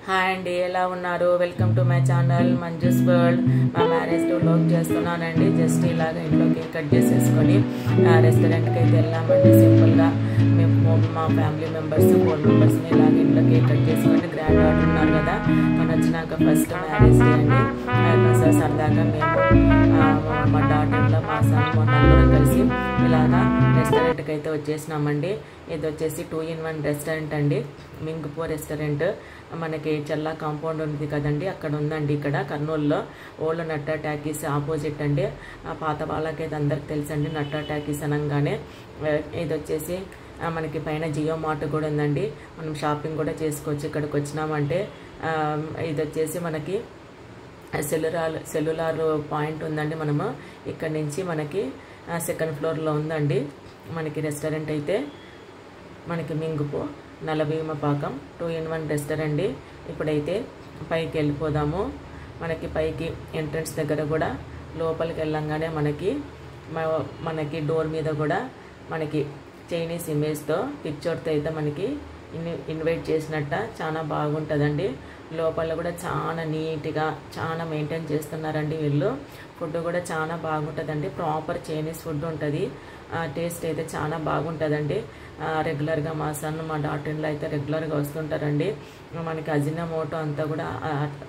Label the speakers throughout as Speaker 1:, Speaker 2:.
Speaker 1: Hi అండి, ఎలా ఉన్నారు? Welcome to my channel Manju's world. మా మ్యారేజ్ వ్లాగ్ చేస్తున్నానండి. జస్ట్ ఇలాగ ఇంట్లో కేక్ కట్ చేసేసుకొని రెస్టారెంట్కి అయితే వెళ్ళామండి. సింపుల్గా మేము మా ఫ్యామిలీ మెంబర్స్ 4 మెంబర్స్ని ఇలాగ ఇంట్లో కేక్ కట్ చేసుకొని గ్రాండ్ ఆర్డర్ ఉన్నారు కదా, నేను వచ్చినాక ఫస్ట్ మ్యారేజ్ డే అండి. సరదాగా మేము మా డాటర్లో మా సన్ మొన్న కలిసి ఇలాగా రెస్టారెంట్కి అయితే వచ్చేసినామండి. ఇది వచ్చేసి 2-in-1 రెస్టారెంట్ అండి, మింగ్పో రెస్టారెంట్. మనకి చెల్లా కాంపౌండ్ ఉంది కదండి, అక్కడ ఉందండి. ఇక్కడ కర్నూలులో ఓల్డ్ నట్టా టాకీస్ ఆపోజిట్ అండి. పాత వాళ్ళకైతే అందరికి తెలుసండి నట్టా టాకీస్ అనగానే. ఇది వచ్చేసి మనకి పైన జియో మార్ట్ కూడా ఉందండి, మనం షాపింగ్ కూడా చేసుకోవచ్చు. ఇక్కడికి వచ్చినామంటే ఇది వచ్చేసి మనకి సెల్యులార్ పాయింట్ ఉందండి. మనము ఇక్కడ నుంచి మనకి 2nd ఫ్లోర్లో ఉందండి మనకి రెస్టారెంట్ అయితే. మనకి మింగ్పో నలభీమపాకం 2-in-1 రెస్టారెంట్. ఇప్పుడైతే పైకి వెళ్ళిపోదాము. మనకి పైకి ఎంట్రన్స్ దగ్గర కూడా లోపలికి వెళ్ళంగానే మనకి డోర్ మీద కూడా మనకి చైనీస్ ఇమేజ్తో పిక్చర్తో అయితే మనకి ఇన్వైట్ చేసినట్ట చాలా బాగుంటుందండి. లోపల కూడా చాలా నీట్గా చాలా మెయింటైన్ చేస్తున్నారండి వీళ్ళు. ఫుడ్ కూడా చాలా బాగుంటుందండి, ప్రాపర్ చైనీస్ ఫుడ్ ఉంటుంది. టేస్ట్ అయితే చాలా బాగుంటుందండి. రెగ్యులర్గా మా సన్ మా డాటర్లో అయితే రెగ్యులర్గా వస్తుంటారండి. మనకి అజినోమోటో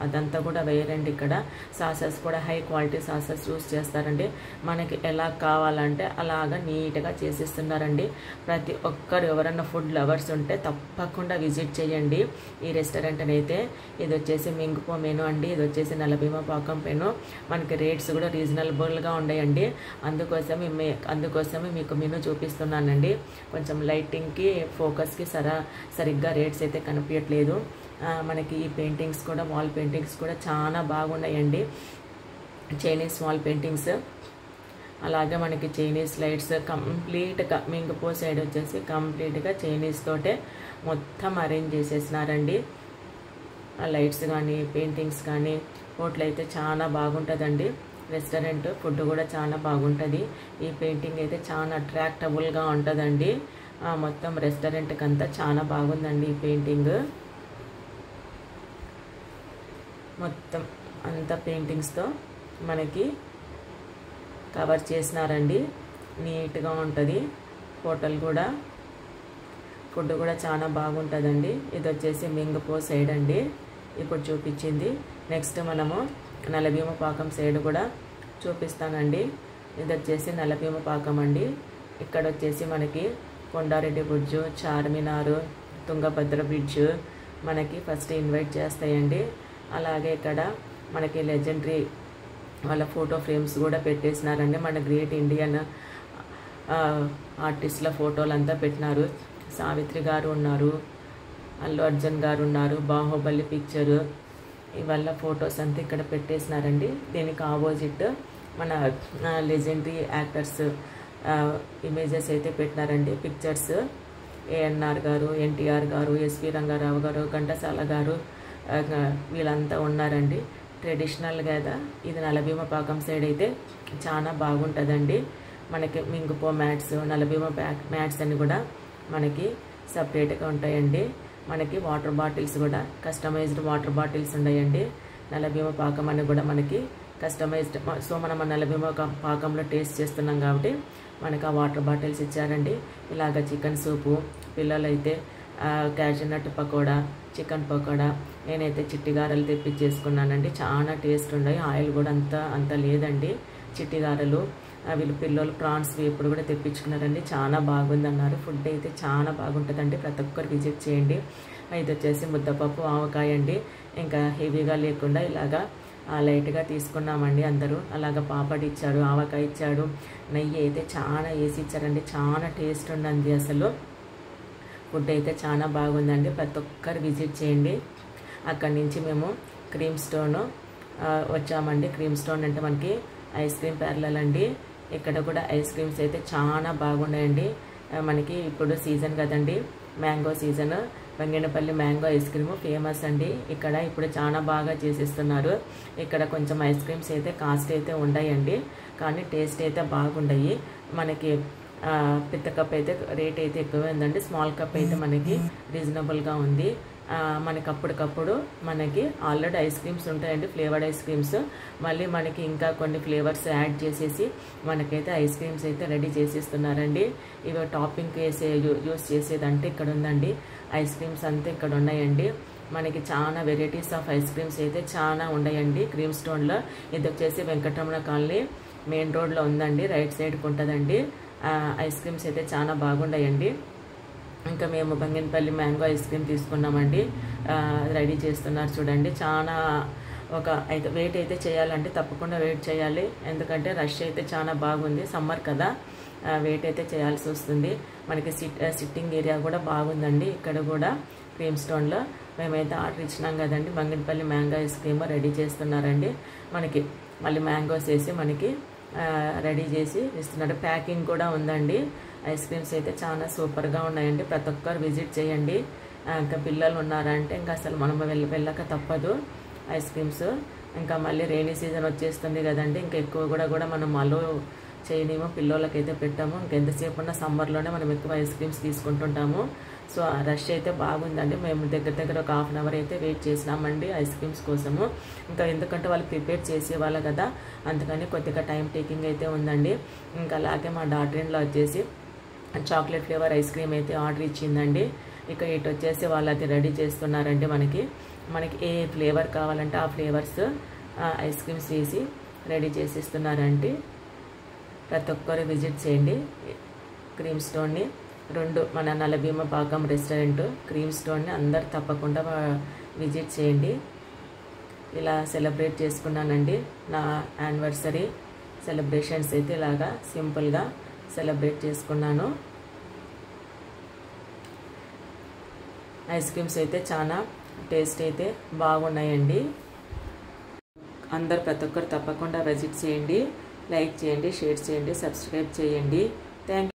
Speaker 1: అదంతా కూడా వేయరండి. ఇక్కడ సాసెస్ కూడా హై క్వాలిటీ సాసెస్ యూస్ చేస్తారండి. మనకి ఎలా కావాలంటే అలాగా నీట్గా చేసిస్తున్నారండి. ప్రతి ఒక్కరు ఎవరన్నా ఫుడ్ లవర్స్ ఉంటే తప్పకుండా విజిట్ చేయండి ఈ రెస్టారెంట్ని అయితే. ఇది వచ్చేసి మింగ్పో మెనూ అండి. ఇది వచ్చేసి నలభీమపాకం మెనూ. మనకి రేట్స్ కూడా రీజనబుల్గా ఉన్నాయండి. అందుకోసమే మీకు మెనూ చూపిస్తున్నానండి. కొంచెం లైటింగ్కి ఫోకస్కి సరిగ్గా రేట్స్ అయితే కనిపించట్లేదు. మనకి ఈ పెయింటింగ్స్ కూడా వాల్ పెయింటింగ్స్ కూడా చాలా బాగున్నాయండి, చైనీస్ వాల్ పెయింటింగ్స్. అలాగే మనకి చైనీస్ లైట్స్ కంప్లీట్గా మింగ్పో సైడ్ వచ్చేసి కంప్లీట్గా చైనీస్ తోటే మొత్తం అరేంజ్ చేసేసినారండి. ఆ లైట్స్ కానీ పెయింటింగ్స్ కానీ హోటల్ అయితే చాలా బాగుంటుందండి. రెస్టారెంట్ ఫుడ్ కూడా చాలా బాగుంటుంది. ఈ పెయింటింగ్ అయితే చాలా అట్రాక్టబుల్గా ఉంటుందండి. మొత్తం రెస్టారెంట్కి అంతా చాలా బాగుందండి ఈ పెయింటింగ్. మొత్తం అంతా పెయింటింగ్స్తో మనకి కవర్ చేసినారండి. నీట్గా ఉంటుంది హోటల్ కూడా. ఫుడ్ కూడా చాలా బాగుంటుందండి. ఇది వచ్చేసి మింగ్పో సైడ్ అండి ఇప్పుడు చూపించింది. నెక్స్ట్ మనము నలభీమపాకం సైడ్ కూడా చూపిస్తానండి. ఇది వచ్చేసి నలభీమపాకం అండి. ఇక్కడ వచ్చేసి మనకి కొండారెడ్డి బ్రిడ్జ్, చార్మినార్, తుంగభద్ర బ్రిడ్జ్ మనకి ఫస్ట్ ఇన్వైట్ చేస్తాయండి. అలాగే ఇక్కడ మనకి లెజెండరీ వాళ్ళ ఫోటో ఫ్రేమ్స్ కూడా పెట్టేసినారండి. మన గ్రేట్ ఇండియన్ ఆర్టిస్టుల ఫోటోలు అంతా పెట్టినారు. సావిత్రి గారు ఉన్నారు, అల్లు అర్జున్ గారు ఉన్నారు, బాహుబలి పిక్చరు ఇవల్ల ఫొటోస్ అంతా ఇక్కడ పెట్టేసినారండి. దీనికి ఆపోజిట్ మన లెజెండరీ యాక్టర్స్ ఇమేజెస్ అయితే పెట్టినారండి, పిక్చర్స్. ఏఎన్ఆర్ గారు, ఎన్టీఆర్ గారు, ఎస్వి రంగారావు గారు, ఘంటసాల గారు వీళ్ళంతా ఉన్నారండి. ట్రెడిషనల్గా ఇది నలభీమపాకం సైడ్ అయితే చాలా బాగుంటుందండి. మనకి మింగ్పో మ్యాట్స్, నలభీమ మ్యాట్స్ అని కూడా మనకి సపరేట్గా ఉంటాయండి. మనకి వాటర్ బాటిల్స్ కూడా కస్టమైజ్డ్ వాటర్ బాటిల్స్ ఉన్నాయండి. నలభీమపాకం అని కూడా మనకి కస్టమైజ్డ్. సో మనం నలభీమపాకంలో టేస్ట్ చేస్తున్నాం కాబట్టి మనకు ఆ వాటర్ బాటిల్స్ ఇచ్చారండి. ఇలాగ చికెన్ సూపు, పిల్లలైతే క్యాషనట్ పకోడా, చికెన్ పకోడా, నేనైతే చిట్టిగారలు తెప్పించేసుకున్నానండి. చాలా టేస్ట్ ఉన్నాయి. ఆయిల్ కూడా అంత లేదండి. చిట్టిగారలు వీళ్ళు పిల్లలు ప్రాన్స్ వేపుడు కూడా తెప్పించుకున్నారండి. చాలా బాగుంది అన్నారు. ఫుడ్ అయితే చాలా బాగుంటుందండి, ప్రతి ఒక్కరు విజిట్ చేయండి. ఇది వచ్చేసి ముద్దపప్పు ఆవకాయ అండి. ఇంకా హెవీగా లేకుండా ఇలాగా లైట్గా తీసుకున్నామండి అందరూ. అలాగా పాపడ్ ఇచ్చాడు, ఆవకాయ ఇచ్చాడు, నెయ్యి అయితే చాలా వేసి ఇచ్చారండి. చాలా టేస్ట్ ఉందండి అసలు. ఫుడ్ అయితే చాలా బాగుందండి, ప్రతి ఒక్కరు విజిట్ చేయండి. అక్కడి నుంచి మేము క్రీమ్ స్టోన్ వచ్చామండి. క్రీమ్ స్టోన్ అంటే మనకి ఐస్ క్రీమ్ పార్లర్ అండి. ఇక్కడ కూడా ఐస్ క్రీమ్స్ అయితే చాలా బాగున్నాయండి. మనకి ఇప్పుడు సీజన్ కదండి, mango season. Venganapalli mango ice cream famous అండి. ఇక్కడ ఇప్పుడు చాలా బాగా చేసిస్తున్నారు. ఇక్కడ కొంచెం ఐస్ క్రీమ్స్ అయితే కాస్ట్ అయితే ఉన్నాయండి, కానీ టేస్ట్ అయితే బాగుంటాయి. మనకి పెద్ద కప్ అయితే రేట్ అయితే ఎక్కువ ఉందండి, స్మాల్ కప్ అయితే మనకి రీజనబుల్గా ఉంది. మనకి అప్పటికప్పుడు మనకి ఆల్రెడీ ఐస్ క్రీమ్స్ ఉంటాయండి, ఫ్లేవర్డ్ ఐస్ క్రీమ్స్. మళ్ళీ మనకి ఇంకా కొన్ని ఫ్లేవర్స్ యాడ్ చేసేసి మనకైతే ఐస్ క్రీమ్స్ అయితే రెడీ చేసేస్తున్నారండి. ఇవి టాపింగ్ వేసే యూస్ చేసేదంటే ఇక్కడ ఉందండి. ఐస్ క్రీమ్స్ అంతా ఇక్కడ ఉన్నాయండి. మనకి చాలా వెరైటీస్ ఆఫ్ ఐస్ క్రీమ్స్ అయితే చాలా ఉన్నాయండి క్రీమ్ స్టోన్లో. ఇది వచ్చేసి వెంకటరమణ కాలనీ మెయిన్ రోడ్లో ఉందండి, రైట్ సైడ్కి ఉంటుందండి. ఐస్ క్రీమ్స్ అయితే చాలా బాగున్నాయండి. ఇంకా మేము బంగినపల్లి మ్యాంగో ఐస్ క్రీమ్ తీసుకున్నామండి. రెడీ చేస్తున్నారు చూడండి. చాలా అయితే వెయిట్ అయితే చేయాలంటే తప్పకుండా వెయిట్ చేయాలి, ఎందుకంటే రష్ అయితే చాలా బాగుంది, సమ్మర్ కదా, వెయిట్ అయితే చేయాల్సి వస్తుంది. మనకి సిట్టింగ్ ఏరియా కూడా బాగుందండి ఇక్కడ కూడా క్రీమ్ స్టోన్లో. మేమైతే ఆర్డర్ ఇచ్చినాం కదండి. Banganapalli mango ice cream ready చేస్తున్నారండి. మనకి మళ్ళీ మ్యాంగోస్ వేసి మనకి రెడీ చేసి ఇస్తున్నారు. ప్యాకింగ్ కూడా ఉందండి. ఐస్ క్రీమ్స్ అయితే చాలా సూపర్గా ఉన్నాయండి. ప్రతి ఒక్కరు విజిట్ చేయండి. ఇంకా పిల్లలు ఉన్నారంటే ఇంకా అసలు మనం వెళ్ళక తప్పదు ఐస్ క్రీమ్స్. ఇంకా మళ్ళీ రెయినీ సీజన్ వచ్చేస్తుంది కదండి, ఇంకా ఎక్కువ కూడా మనం అలో చేయనేమో, పిల్లలకైతే పెట్టాము. ఇంకెంతసేపు ఉన్న సమ్మర్లోనే మనం ఎక్కువ ఐస్ క్రీమ్స్ తీసుకుంటుంటాము. సో రష్ అయితే బాగుందండి. మేము దగ్గర ఒక హాఫ్ అన్ అవర్ అయితే వెయిట్ చేసినామండి ఐస్ క్రీమ్స్ కోసము. ఇంకా ఎందుకంటే వాళ్ళు ప్రిపేర్ చేసేవాళ్ళు కదా, అందుకని కొద్దిగా టైం టేకింగ్ అయితే ఉందండి. ఇంకా అలాగే మా డాటర్ ఇన్ లా వచ్చేసి చాక్లెట్ ఫ్లేవర్ ఐస్ క్రీమ్ అయితే ఆర్డర్ ఇచ్చిందండి. ఇక ఇటు వచ్చేసి వాళ్ళు అది రెడీ చేస్తున్నారండి. మనకి ఏ ఫ్లేవర్ కావాలంటే ఆ ఫ్లేవర్స్ ఐస్ క్రీమ్స్ వేసి రెడీ చేసిస్తున్నారండి. ప్రతి ఒక్కరు విజిట్ చేయండి క్రీమ్ స్టోన్ని. మన నలభీమపాకం రెస్టారెంట్ క్రీమ్ స్టోన్ని అందరు తప్పకుండా విజిట్ చేయండి. ఇలా సెలబ్రేట్ చేసుకున్నానండి నా యానివర్సరీ సెలబ్రేషన్స్ అయితే. ఇలాగా సింపుల్గా సెలబ్రేట్ చేసుకున్నాను. ఐస్ క్రీమ్స్ అయితే చాలా టేస్ట్ అయితే బాగున్నాయండి. అందరు ప్రతి ఒక్కరు తప్పకుండా విజిట్ చేయండి, లైక్ చేయండి, షేర్ చేయండి, సబ్స్క్రైబ్ చేయండి. Thank you.